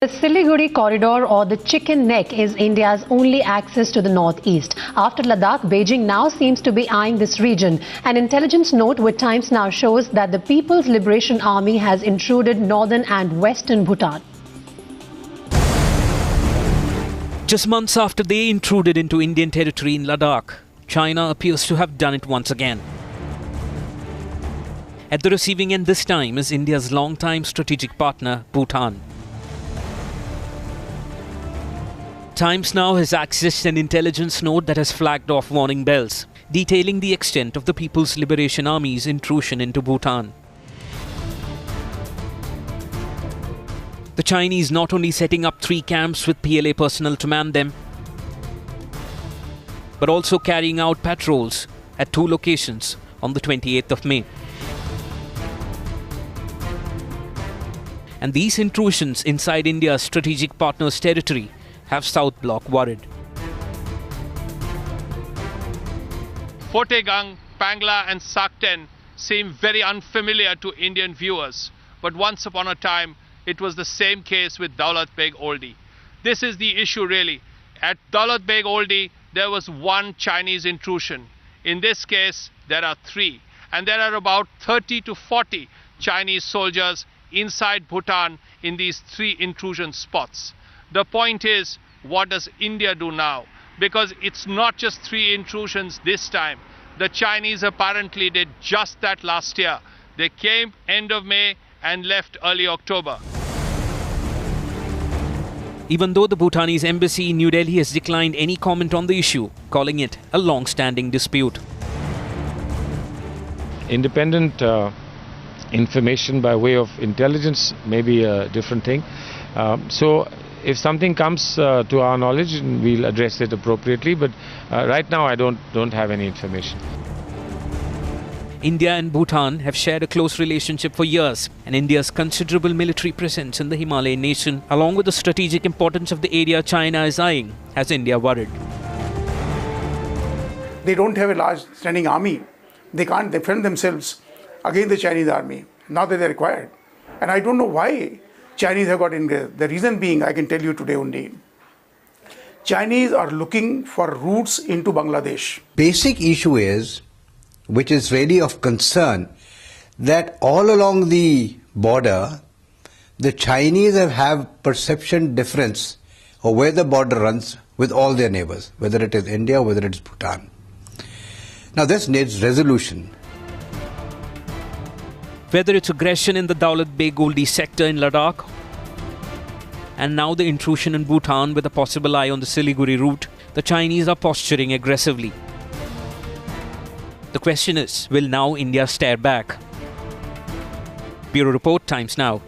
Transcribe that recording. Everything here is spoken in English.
The Siliguri corridor, or the chicken neck, is India's only access to the northeast. After Ladakh, Beijing now seems to be eyeing this region. An intelligence note with Times Now shows that the People's Liberation Army has intruded northern and western Bhutan. Just months after they intruded into Indian territory in Ladakh, China appears to have done it once again. At the receiving end this time is India's longtime strategic partner, Bhutan. Times Now has accessed an intelligence note that has flagged off warning bells, detailing the extent of the People's Liberation Army's intrusion into Bhutan. The Chinese not only setting up 3 camps with PLA personnel to man them, but also carrying out patrols at 2 locations on the 28th of May. And these intrusions inside India's strategic partner's territory have South Bloc worried. Phottegang, Pangla and Sakten seem very unfamiliar to Indian viewers, but once upon a time it was the same case with Daulat Beg Oldi. This is the issue really. At Daulat Beg Oldi there was 1 Chinese intrusion. In this case there are 3, and there are about 30 to 40 Chinese soldiers inside Bhutan in these 3 intrusion spots. The point is, what does India do now? Because it's not just 3 intrusions this time. The Chinese apparently did just that last year. They came end of May and left early October. Even though the Bhutanese embassy in New Delhi has declined any comment on the issue, calling it a long-standing dispute. Independent information by way of intelligence may be a different thing. So if something comes to our knowledge, we'll address it appropriately, but right now I don't have any information. India and Bhutan have shared a close relationship for years, and India's considerable military presence in the Himalayan nation, along with the strategic importance of the area China is eyeing, has India worried. They don't have a large standing army. They can't defend themselves against the Chinese army, now that they're required. And I don't know why Chinese have got ingress. The reason being, I can tell you today only, Chinese are looking for routes into Bangladesh. Basic issue is, which is really of concern, that all along the border, the Chinese have perception difference of where the border runs with all their neighbors, whether it is India, whether it is Bhutan. Now this needs resolution. Whether it's aggression in the Daulat Beg Oldi sector in Ladakh, and now the intrusion in Bhutan with a possible eye on the Siliguri route, the Chinese are posturing aggressively. The question is, will now India stare back? Bureau Report, Times Now.